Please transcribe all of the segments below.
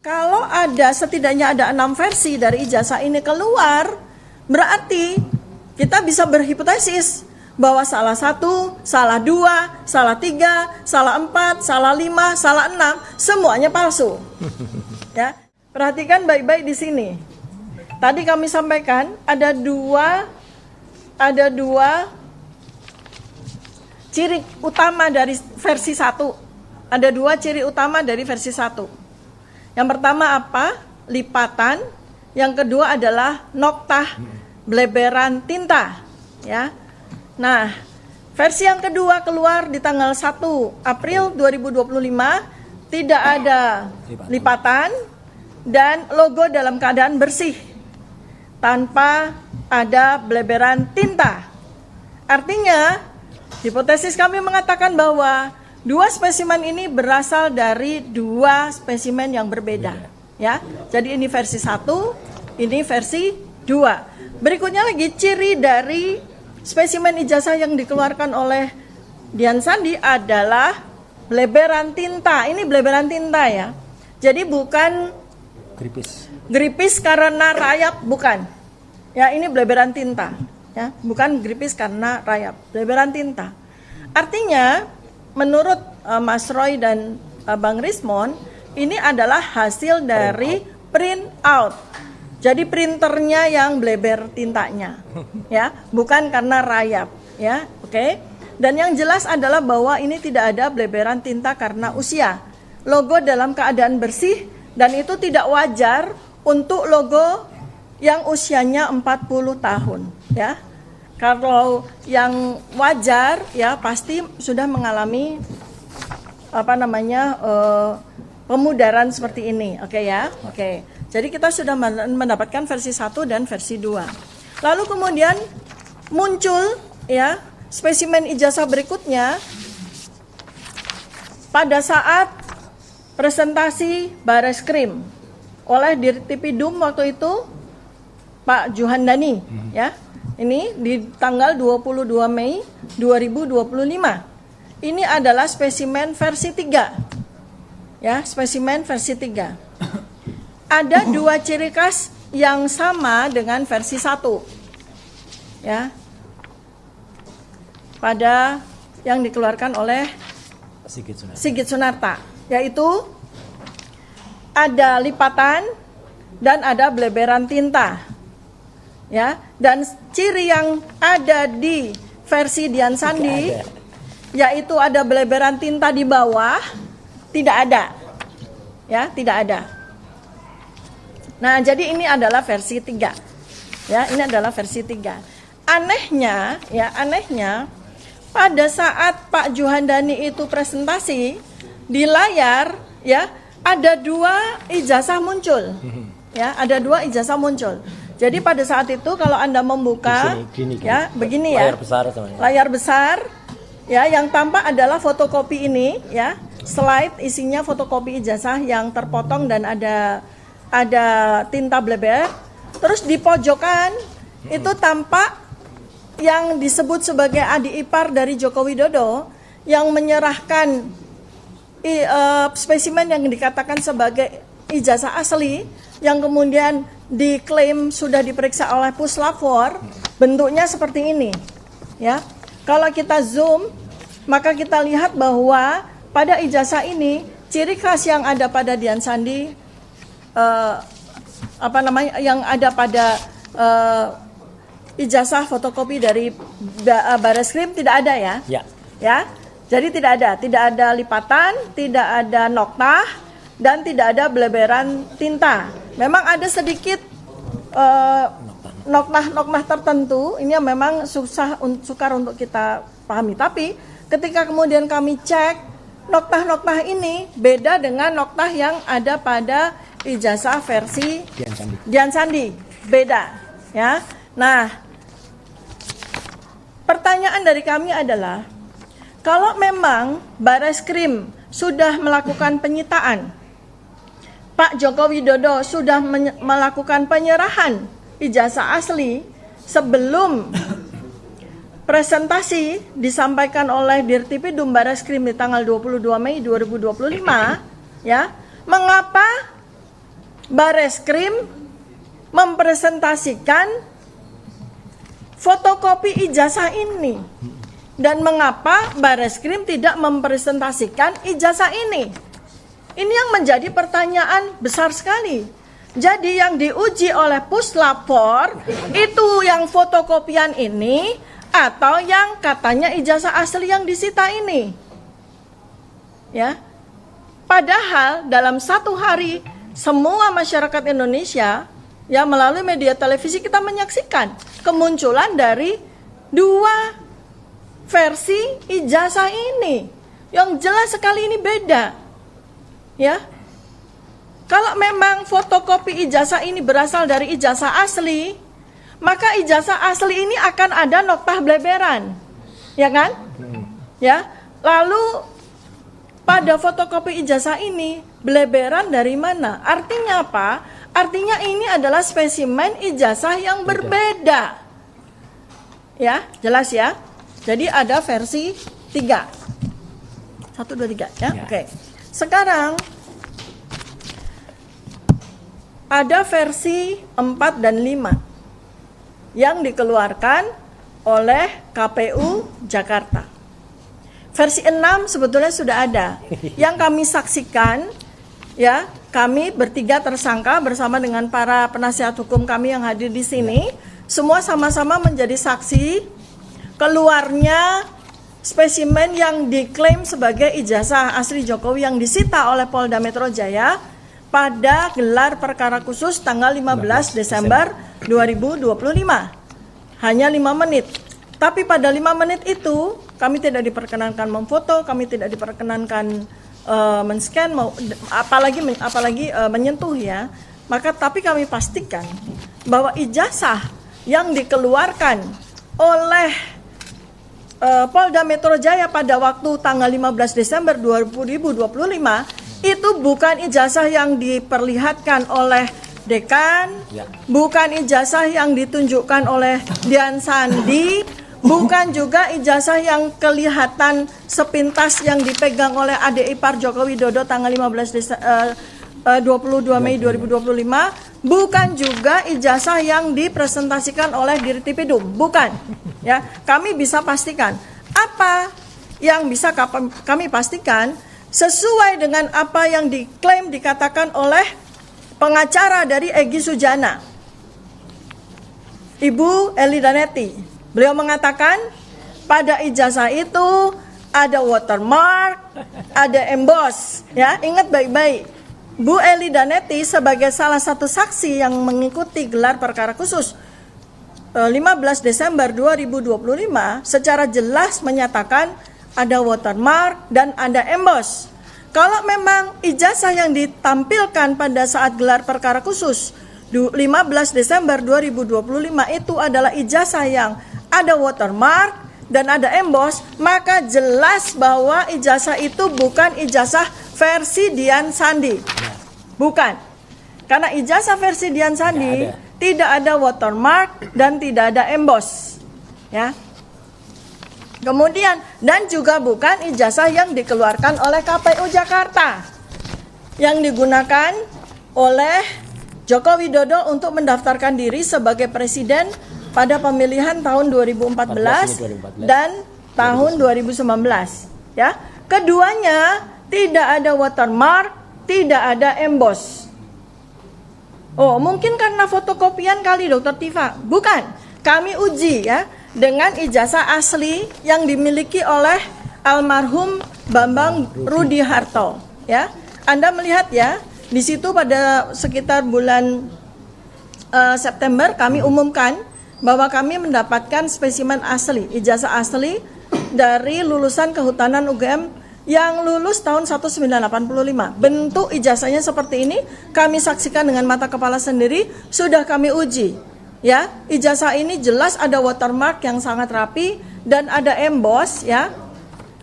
Kalau ada setidaknya ada 6 versi dari ijazah ini keluar, berarti kita bisa berhipotesis bahwa salah 1, salah 2, salah 3, salah 4, salah 5, salah 6, semuanya palsu. Ya, perhatikan baik-baik di sini. Tadi kami sampaikan ada dua ciri utama dari versi 1. Ada 2 ciri utama dari versi 1. Yang pertama apa? Lipatan. Yang kedua adalah noktah bleberan tinta, ya. Nah, versi yang kedua keluar di tanggal 1 April 2025, tidak ada lipatan dan logo dalam keadaan bersih tanpa ada bleberan tinta. Artinya, hipotesis kami mengatakan bahwa 2 spesimen ini berasal dari 2 spesimen yang berbeda, ya. Jadi ini versi 1, ini versi 2. Berikutnya lagi ciri dari spesimen ijazah yang dikeluarkan oleh Dian Sandi adalah bleberan tinta. Ini bleberan tinta, ya. Jadi bukan gripis karena rayap, bukan. Ya, ini bleberan tinta, ya. Bukan gripis karena rayap, bleberan tinta. Artinya menurut Mas Roy dan Bang Rismon, ini adalah hasil dari print out. Jadi printernya yang bleber tintanya, ya, bukan karena rayap, ya, oke. Dan yang jelas adalah bahwa ini tidak ada bleberan tinta karena usia. Logo dalam keadaan bersih dan itu tidak wajar untuk logo yang usianya 40 tahun, ya. Kalau yang wajar, ya, pasti sudah mengalami pemudaran seperti ini, oke, ya, oke. Jadi kita sudah mendapatkan versi 1 dan versi 2. Lalu kemudian muncul, ya, spesimen ijazah berikutnya pada saat presentasi Bareskrim oleh Dirtipidum waktu itu Pak Juhandani, ya. Ini di tanggal 22 Mei 2025. Ini adalah spesimen versi 3. Ya, spesimen versi 3. Ada 2 ciri khas yang sama dengan versi 1. Ya. Pada yang dikeluarkan oleh Sigit Sunarta, yaitu ada lipatan dan ada bleberan tinta. Ya, dan ciri yang ada di versi Dian Sandi yaitu ada bleberan tinta di bawah, tidak ada. Ya, tidak ada. Nah, jadi ini adalah versi 3. Ya, ini adalah versi 3. Anehnya, ya, anehnya pada saat Pak Juhandani itu presentasi di layar, ya, ada 2 ijazah muncul. Ya, ada 2 ijazah muncul. Jadi pada saat itu kalau Anda membuka, gini. Ya, begini, ya, layar besar, ya, yang tampak adalah fotokopi ini, ya, slide isinya fotokopi ijazah yang terpotong dan ada tinta bleber. Terus di pojokan itu tampak yang disebut sebagai adik ipar dari Joko Widodo yang menyerahkan spesimen yang dikatakan sebagai ijazah asli yang kemudian diklaim sudah diperiksa oleh Puslapfor, bentuknya seperti ini, ya. Kalau kita zoom, maka kita lihat bahwa pada ijazah ini ciri khas yang ada pada Dian Sandi, yang ada pada ijazah fotokopi dari Bareskrim tidak ada, ya. Ya. Jadi tidak ada lipatan, tidak ada noktah, dan tidak ada bleberan tinta. Memang ada sedikit noktah tertentu, ini memang sukar untuk kita pahami. Tapi ketika kemudian kami cek, noktah ini beda dengan noktah yang ada pada ijazah versi Dian Sandi. Beda, ya. Nah, pertanyaan dari kami adalah, kalau memang Bareskrim sudah melakukan penyitaan, Pak Joko Widodo sudah melakukan penyerahan ijazah asli sebelum presentasi disampaikan oleh Dirtipidum Bareskrim di tanggal 22 Mei 2025, ya, mengapa Bareskrim mempresentasikan fotokopi ijazah ini? Dan mengapa Bareskrim tidak mempresentasikan ijazah ini? Ini yang menjadi pertanyaan besar sekali. Jadi yang diuji oleh Puslapor itu yang fotokopian ini atau yang katanya ijazah asli yang disita ini? Ya. Padahal dalam satu hari semua masyarakat Indonesia ya melalui media televisi kita menyaksikan kemunculan dari dua versi ijazah ini yang jelas sekali ini beda. Ya. Kalau memang fotokopi ijazah ini berasal dari ijazah asli, maka ijazah asli ini akan ada noktah bleberan. Ya kan? Ya. Lalu pada fotokopi ijazah ini bleberan dari mana? Artinya apa? Artinya ini adalah spesimen ijazah yang berbeda. Ya, jelas ya. Jadi ada versi 3. 1, 2, 3 ya. Oke. Sekarang ada versi 4 dan 5 yang dikeluarkan oleh KPU Jakarta. Versi 6 sebetulnya sudah ada. Yang kami saksikan, ya, kami bertiga tersangka bersama dengan para penasihat hukum kami yang hadir di sini, semua sama-sama menjadi saksi keluarnya spesimen yang diklaim sebagai ijazah asli Jokowi yang disita oleh Polda Metro Jaya pada gelar perkara khusus tanggal 15 Desember 2025. Hanya 5 menit. Tapi pada 5 menit itu kami tidak diperkenankan memfoto, kami tidak diperkenankan men-scan, apalagi menyentuh ya. Maka tapi kami pastikan bahwa ijazah yang dikeluarkan oleh Polda Metro Jaya pada waktu tanggal 15 Desember 2025 itu bukan ijazah yang diperlihatkan oleh dekan, bukan ijazah yang ditunjukkan oleh Dian Sandi, bukan juga ijazah yang kelihatan sepintas yang dipegang oleh adik ipar Joko Widodo tanggal 22 Mei 2025, bukan juga ijazah yang dipresentasikan oleh Dirtipidum, bukan. Ya, kami bisa pastikan apa yang bisa kami pastikan sesuai dengan apa yang diklaim dikatakan oleh pengacara dari Egy Sujana, Ibu Eli Danetti. Beliau mengatakan pada ijazah itu ada watermark, ada emboss. Ya, ingat baik-baik. Bu Eli Danetti sebagai salah satu saksi yang mengikuti gelar perkara khusus 15 Desember 2025 secara jelas menyatakan ada watermark dan ada emboss. Kalau memang ijazah yang ditampilkan pada saat gelar perkara khusus 15 Desember 2025 itu adalah ijazah yang ada watermark dan ada emboss, maka jelas bahwa ijazah itu bukan ijazah versi Dian Sandi. Bukan. Karena ijazah versi Dian Sandi tidak ada watermark dan tidak ada emboss. Ya. Kemudian dan juga bukan ijazah yang dikeluarkan oleh KPU Jakarta yang digunakan oleh Joko Widodo untuk mendaftarkan diri sebagai presiden pada pemilihan tahun 2014 dan tahun 2019. Ya, keduanya tidak ada watermark, tidak ada emboss. Oh, mungkin karena fotokopian kali, Dokter Tifa. Bukan, kami uji ya dengan ijazah asli yang dimiliki oleh almarhum Bambang Rudi Harto. Ya, Anda melihat ya, di situ pada sekitar bulan September kami umumkan bahwa kami mendapatkan spesimen asli, ijazah asli dari lulusan Kehutanan UGM yang lulus tahun 1985. Bentuk ijazahnya seperti ini, kami saksikan dengan mata kepala sendiri, sudah kami uji. Ya, ijazah ini jelas ada watermark yang sangat rapi dan ada emboss ya.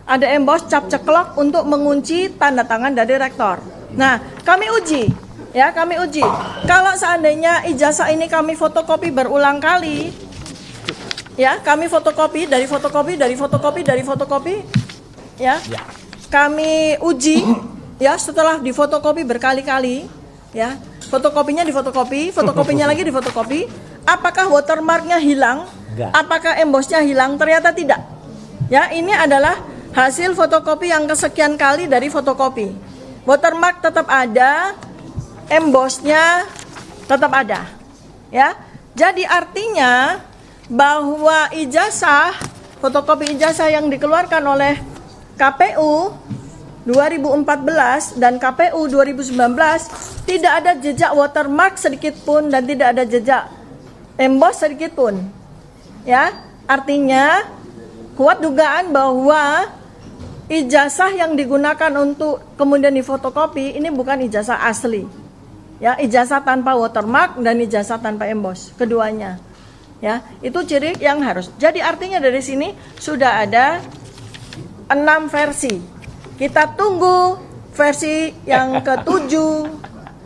Ada emboss cap ceklok untuk mengunci tanda tangan dari rektor. Nah, kami uji. Ya, kami uji. Kalau seandainya ijazah ini kami fotokopi berulang kali, ya, kami fotokopi, ya. Kami uji, ya, setelah difotokopi berkali-kali, ya. fotokopinya difotokopi, fotokopinya lagi difotokopi. Apakah watermarknya hilang? Enggak. Apakah embossnya hilang? Ternyata tidak. Ya, ini adalah hasil fotokopi yang kesekian kali dari fotokopi. Watermark tetap ada, embossnya tetap ada. Ya, jadi artinya bahwa ijazah, fotokopi ijazah yang dikeluarkan oleh KPU 2014 dan KPU 2019 tidak ada jejak watermark sedikit pun dan tidak ada jejak emboss sedikit pun. Ya, artinya kuat dugaan bahwa ijazah yang digunakan untuk kemudian difotokopi ini bukan ijazah asli. Ya, ijazah tanpa watermark dan ijazah tanpa emboss, keduanya. Ya, itu ciri yang harus. Jadi artinya dari sini sudah ada 6 versi. Kita tunggu versi yang ke-7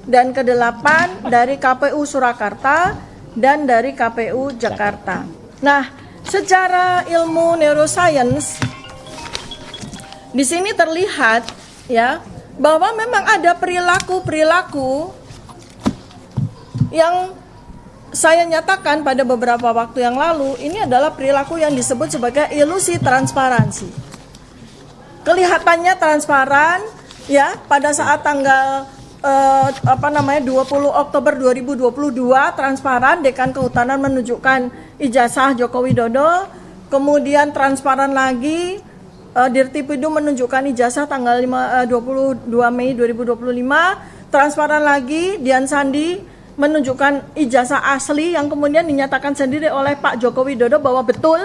dan ke-8 dari KPU Surakarta dan dari KPU Jakarta. Nah, secara ilmu neuroscience di sini terlihat ya bahwa memang ada perilaku-perilaku yang saya nyatakan pada beberapa waktu yang lalu. Ini adalah perilaku yang disebut sebagai ilusi transparansi. Kelihatannya transparan ya pada saat tanggal 20 Oktober 2022 transparan, Dekan Kehutanan menunjukkan ijazah Joko Widodo. Kemudian transparan lagi, Dirtipidum menunjukkan ijazah tanggal 22 Mei 2025. Transparan lagi, Dian Sandi menunjukkan ijazah asli yang kemudian dinyatakan sendiri oleh Pak Joko Widodo bahwa betul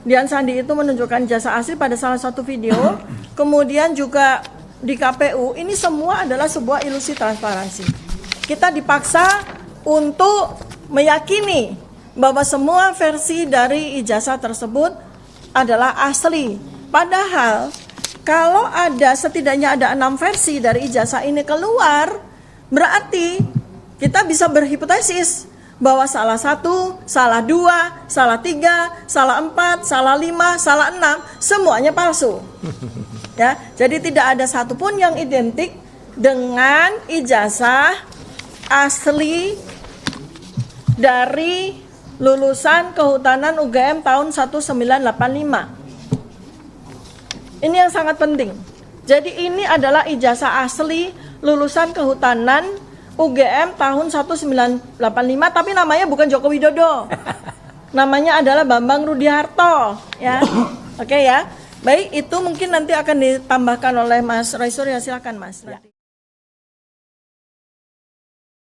Dian Sandi itu menunjukkan ijazah asli pada salah satu video. Kemudian juga di KPU, ini semua adalah sebuah ilusi transparansi. Kita dipaksa untuk meyakini bahwa semua versi dari ijazah tersebut adalah asli. Padahal kalau ada setidaknya ada 6 versi dari ijazah ini keluar, berarti kita bisa berhipotesis bahwa salah 1, salah 2, salah 3, salah 4, salah 5, salah 6, semuanya palsu. Ya, jadi tidak ada satupun yang identik dengan ijazah asli dari lulusan Kehutanan UGM tahun 1985. Ini yang sangat penting. Jadi ini adalah ijazah asli lulusan Kehutanan UGM tahun 1985, tapi namanya bukan Joko Widodo. Namanya adalah Bambang Rudiharto, ya. Oke ya. Baik, itu mungkin nanti akan ditambahkan oleh Mas Roy Suryo, silakan Mas. Ya.